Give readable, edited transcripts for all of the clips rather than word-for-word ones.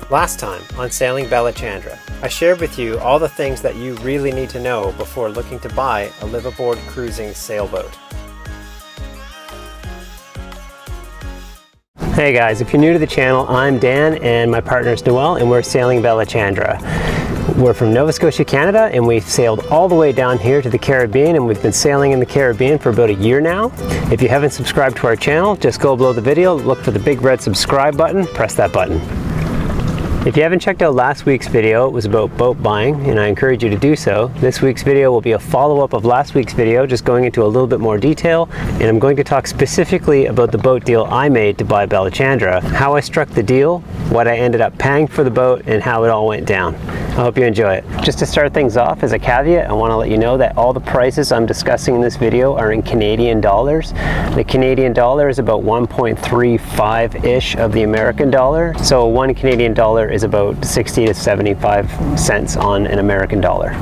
Last time on Sailing Balachandra, I shared with you all the things that you really need to know before looking to buy a liveaboard cruising sailboat. Hey guys, if you're new to the channel, I'm Dan and my partner is Noel and we're Sailing Balachandra. We're from Nova Scotia, Canada, and we've sailed all the way down here to the Caribbean, and we've been sailing in the Caribbean for about a year now. If you haven't subscribed to our channel, just go below the video, look for the big red subscribe button, press that button. If you haven't checked out last week's video, it was about boat buying, and I encourage you to do so. This week's video will be a follow-up of last week's video, just going into a little bit more detail, and I'm going to talk specifically about the boat deal I made to buy Balachandra, how I struck the deal, what I ended up paying for the boat, and how it all went down. I hope you enjoy it. Just to start things off, as a caveat, I want to let you know that all the prices I'm discussing in this video are in Canadian dollars. The Canadian dollar is about 1.35-ish of the American dollar, so one Canadian dollar is about 60 to 75 cents on an American dollar.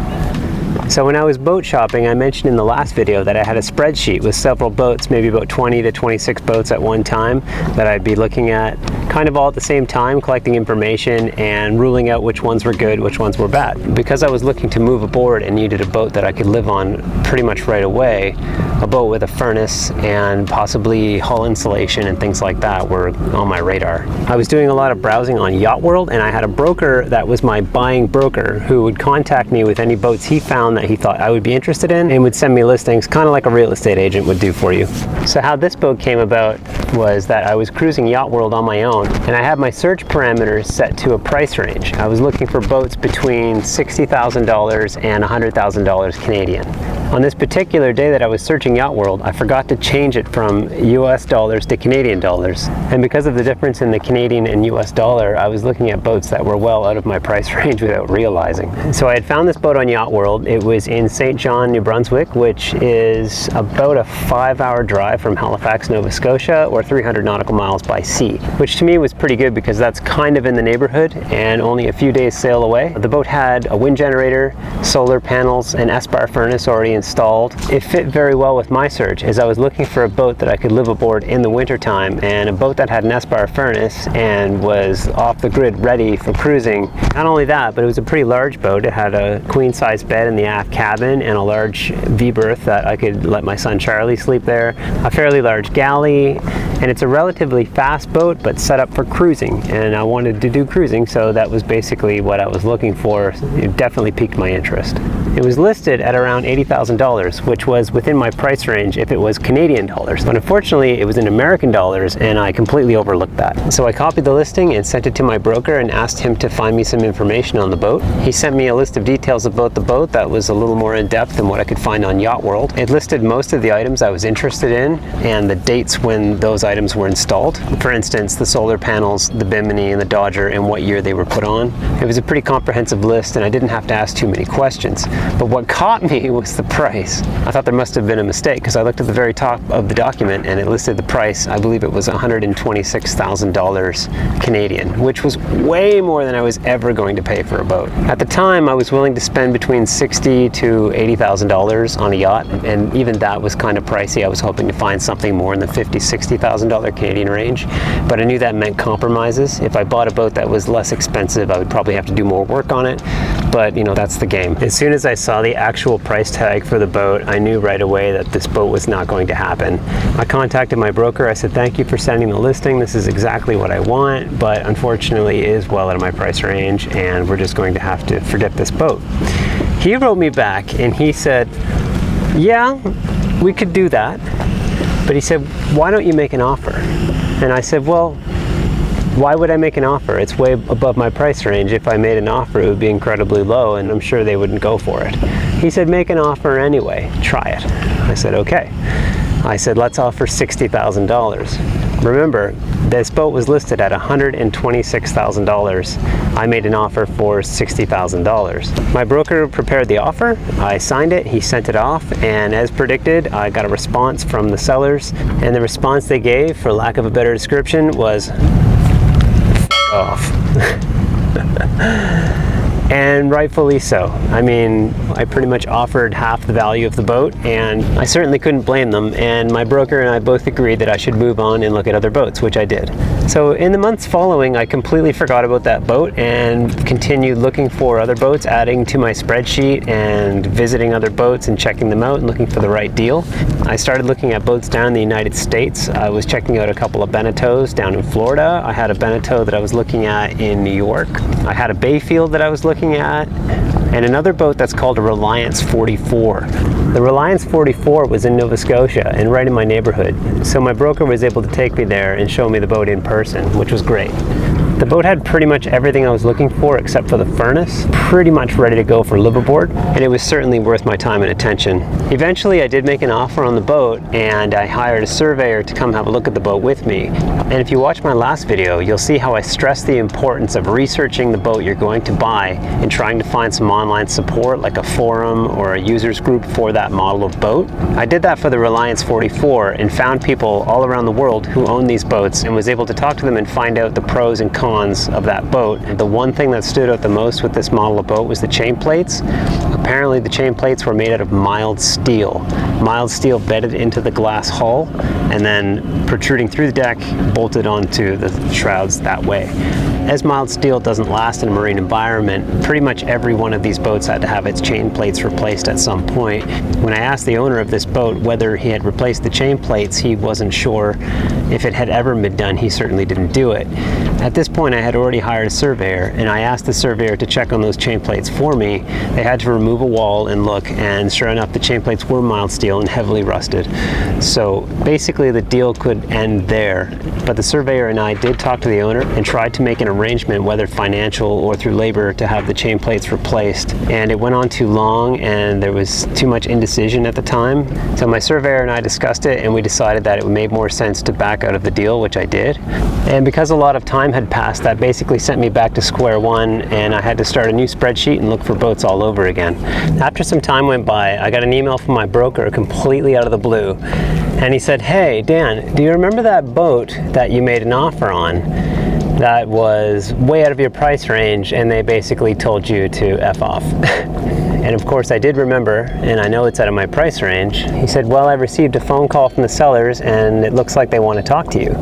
So when I was boat shopping, I mentioned in the last video that I had a spreadsheet with several boats, maybe about 20 to 26 boats at one time, that I'd be looking at kind of all at the same time, collecting information and ruling out which ones were good, which ones were bad. Because I was looking to move aboard and needed a boat that I could live on pretty much right away, a boat with a furnace and possibly hull insulation and things like that were on my radar. I was doing a lot of browsing on Yacht World, and I had a broker that was my buying broker who would contact me with any boats he found that he thought I would be interested in and would send me listings, kind of like a real estate agent would do for you. So how this boat came about was that I was cruising Yacht World on my own, and I had my search parameters set to a price range. I was looking for boats between $60,000 and $100,000 Canadian. On this particular day that I was searching Yacht World, I forgot to change it from US dollars to Canadian dollars. And because of the difference in the Canadian and US dollar, I was looking at boats that were well out of my price range without realizing. So I had found this boat on Yacht World. It was in St. John, New Brunswick, which is about a 5-hour drive from Halifax, Nova Scotia, or 300 nautical miles by sea, which to me was pretty good because that's kind of in the neighborhood and only a few days sail away. The boat had a wind generator, solar panels, an S-bar furnace already installed. It fit very well with my search as I was looking for a boat that I could live aboard in the wintertime, and a boat that had an S-bar furnace and was off the grid ready for cruising. Not only that, but it was a pretty large boat. It had a queen-size bed in the aft cabin and a large V-berth that I could let my son Charlie sleep there, a fairly large galley, and it's a relatively fast boat but set up for cruising, and I wanted to do cruising, so that was basically what I was looking for. It definitely piqued my interest. It was listed at around $80,000, which was within my price range if it was Canadian dollars, but unfortunately it was in American dollars and I completely overlooked that. So I copied the listing and sent it to my broker and asked him to find me some information on the boat. He sent me a list of details about the boat that was a little more in depth than what I could find on Yacht World. It listed most of the items I was interested in and the dates when those items were installed. For instance, the solar panels, the Bimini and the Dodger, and what year they were put on. It was a pretty comprehensive list and I didn't have to ask too many questions. But what caught me was the price. I thought there must have been a mistake because I looked at the very top of the document and it listed the price. I believe it was $126,000 Canadian, which was way more than I was ever going to pay for a boat. At the time, I was willing to spend between $60,000 to $80,000 on a yacht, and even that was kind of pricey. I was hoping to find something more in the $50,000, $60,000 Canadian range, but I knew that meant compromises. If I bought a boat that was less expensive, I would probably have to do more work on it, but you know, that's the game. As soon as I saw the actual price tag for the boat, I knew right away that this boat was not going to happen. I contacted my broker. I said, thank you for sending the listing. This is exactly what I want, but unfortunately it is well out of my price range and we're just going to have to forget this boat. He wrote me back and he said, yeah, we could do that. But he said, why don't you make an offer? And I said, well, why would I make an offer? It's way above my price range. If I made an offer, it would be incredibly low and I'm sure they wouldn't go for it. He said, make an offer anyway, try it. I said, okay. I said, let's offer $60,000. Remember, this boat was listed at $126,000. I made an offer for $60,000. My broker prepared the offer, I signed it, he sent it off, and as predicted, I got a response from the sellers, and the response they gave, for lack of a better description, was off. And rightfully so. I mean, I pretty much offered half the value of the boat, and I certainly couldn't blame them, and my broker and I both agreed that I should move on and look at other boats, which I did. So in the months following, I completely forgot about that boat and continued looking for other boats, adding to my spreadsheet and visiting other boats and checking them out and looking for the right deal. I started looking at boats down in the United States. I was checking out a couple of Beneteaus down in Florida. I had a Beneteau that I was looking at in New York. I had a Bayfield that I was looking at, and another boat that's called a Reliance 44. The Reliance 44 was in Nova Scotia and right in my neighborhood, so my broker was able to take me there and show me the boat in person, which was great. The boat had pretty much everything I was looking for except for the furnace, pretty much ready to go for liveaboard, and it was certainly worth my time and attention. Eventually I did make an offer on the boat, and I hired a surveyor to come have a look at the boat with me. And if you watch my last video, you'll see how I stress the importance of researching the boat you're going to buy and trying to find some online support like a forum or a users group for that model of boat. I did that for the Reliance 44 and found people all around the world who own these boats and was able to talk to them and find out the pros and cons of that boat. The one thing that stood out the most with this model of boat was the chain plates. Apparently the chain plates were made out of mild steel. Mild steel bedded into the glass hull and then protruding through the deck, bolted onto the shrouds that way. As mild steel doesn't last in a marine environment, pretty much every one of these boats had to have its chain plates replaced at some point. When I asked the owner of this boat whether he had replaced the chain plates, he wasn't sure if it had ever been done. He certainly didn't do it. At this point I had already hired a surveyor, and I asked the surveyor to check on those chain plates for me. They had to remove a wall and look, and sure enough the chain plates were mild steel and heavily rusted. So basically the deal could end there, but the surveyor and I did talk to the owner and tried to make an arrangement, whether financial or through labor, to have the chain plates replaced, and it went on too long and there was too much indecision at the time. So my surveyor and I discussed it, and we decided that it made more sense to back out of the deal, which I did. And because a lot of time had passed, that basically sent me back to square one, and I had to start a new spreadsheet and look for boats all over again. After some time went by, I got an email from my broker completely out of the blue, and he said, "Hey Dan, do you remember that boat that you made an offer on that was way out of your price range, and they basically told you to F off?" And of course I did remember, and I know it's out of my price range. He said, "Well, I received a phone call from the sellers and it looks like they want to talk to you."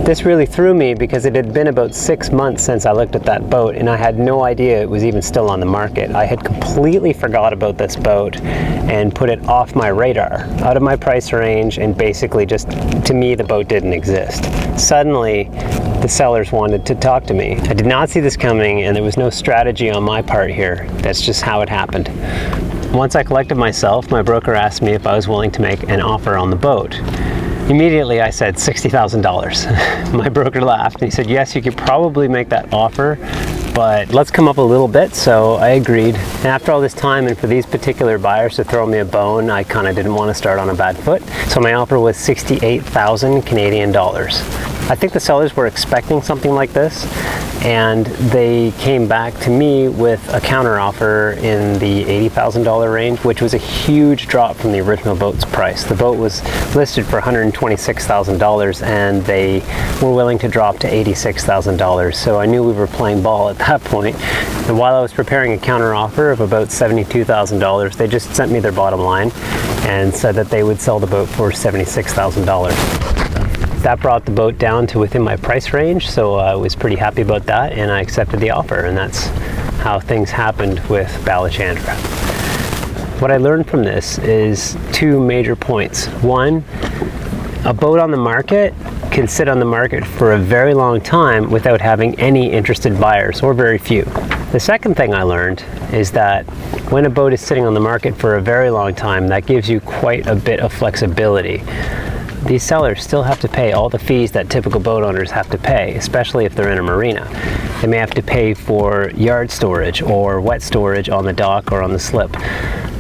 This really threw me because it had been about 6 months since I looked at that boat, and I had no idea it was even still on the market. I had completely forgot about this boat and put it off my radar, out of my price range, and basically just, to me, the boat didn't exist. Suddenly, the sellers wanted to talk to me. I did not see this coming, and there was no strategy on my part here. That's just how it happened. Once I collected myself, my broker asked me if I was willing to make an offer on the boat. Immediately I said $60,000. My broker laughed and he said, "Yes, you could probably make that offer, but let's come up a little bit." So I agreed. And after all this time, and for these particular buyers to throw me a bone, I kind of didn't want to start on a bad foot. So my offer was 68,000 Canadian dollars. I think the sellers were expecting something like this, and they came back to me with a counter offer in the $80,000 range, which was a huge drop from the original boat's price. The boat was listed for $126,000, and they were willing to drop to $86,000. So I knew we were playing ball at that point. And while I was preparing a counter offer of about $72,000, they just sent me their bottom line and said that they would sell the boat for $76,000. That brought the boat down to within my price range, so I was pretty happy about that, and I accepted the offer, and that's how things happened with Balachandra. What I learned from this is two major points. One, a boat on the market can sit on the market for a very long time without having any interested buyers, or very few. The second thing I learned is that when a boat is sitting on the market for a very long time, that gives you quite a bit of flexibility. These sellers still have to pay all the fees that typical boat owners have to pay, especially if they're in a marina. They may have to pay for yard storage or wet storage on the dock or on the slip.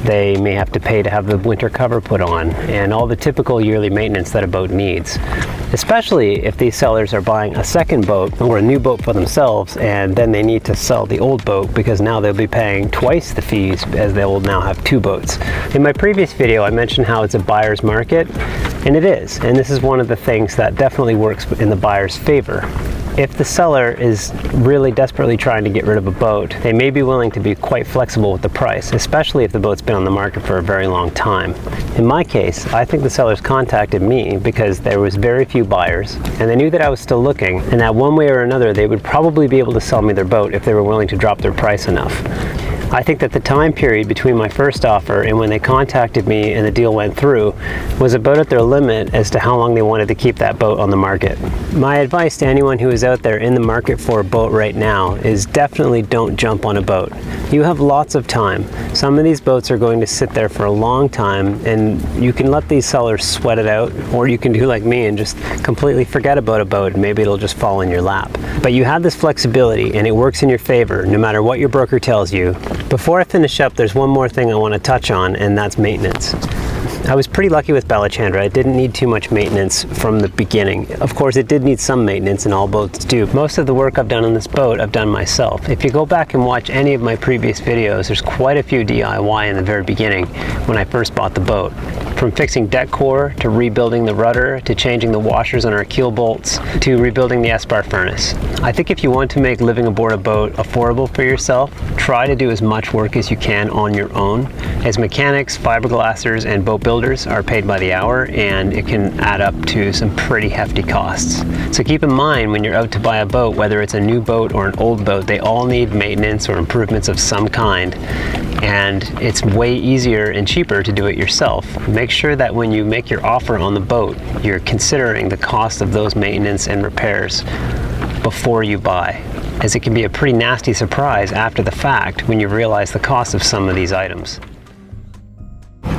They may have to pay to have the winter cover put on, and all the typical yearly maintenance that a boat needs. Especially if these sellers are buying a second boat or a new boat for themselves, and then they need to sell the old boat because now they'll be paying twice the fees, as they will now have two boats. In my previous video I mentioned how it's a buyer's market, and it is, and this is one of the things that definitely works in the buyer's favor. If the seller is really desperately trying to get rid of a boat, they may be willing to be quite flexible with the price, especially if the boat's been on the market for a very long time. In my case, I think the sellers contacted me because there was very few buyers, and they knew that I was still looking, and that one way or another they would probably be able to sell me their boat if they were willing to drop their price enough. I think that the time period between my first offer and when they contacted me and the deal went through was about at their limit as to how long they wanted to keep that boat on the market. My advice to anyone who is out there in the market for a boat right now is definitely don't jump on a boat. You have lots of time. Some of these boats are going to sit there for a long time, and you can let these sellers sweat it out, or you can do like me and just completely forget about a boat and maybe it'll just fall in your lap. But you have this flexibility and it works in your favor no matter what your broker tells you. Before I finish up, there's one more thing I want to touch on, and that's maintenance. I was pretty lucky with Balachandra. It didn't need too much maintenance from the beginning. Of course, it did need some maintenance, and all boats do. Most of the work I've done on this boat, I've done myself. If you go back and watch any of my previous videos, there's quite a few DIY in the very beginning when I first bought the boat. From fixing deck core, to rebuilding the rudder, to changing the washers on our keel bolts, to rebuilding the S-bar furnace. I think if you want to make living aboard a boat affordable for yourself, try to do as much work as you can on your own, as mechanics, fiberglassers, and boat builders are paid by the hour, and it can add up to some pretty hefty costs. So keep in mind when you're out to buy a boat, whether it's a new boat or an old boat, they all need maintenance or improvements of some kind. And it's way easier and cheaper to do it yourself. Make sure that when you make your offer on the boat, you're considering the cost of those maintenance and repairs before you buy, as it can be a pretty nasty surprise after the fact when you realize the cost of some of these items.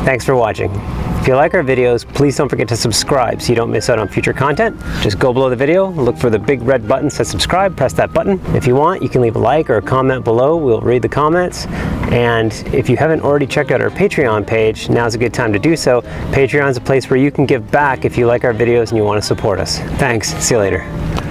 Thanks for watching. If you like our videos, please don't forget to subscribe so you don't miss out on future content. Just go below the video, look for the big red button that says subscribe, press that button. If you want, you can leave a like or a comment below. We'll read the comments. And if you haven't already checked out our Patreon page, now's a good time to do so. Patreon is a place where you can give back if you like our videos and you want to support us. Thanks. See you later.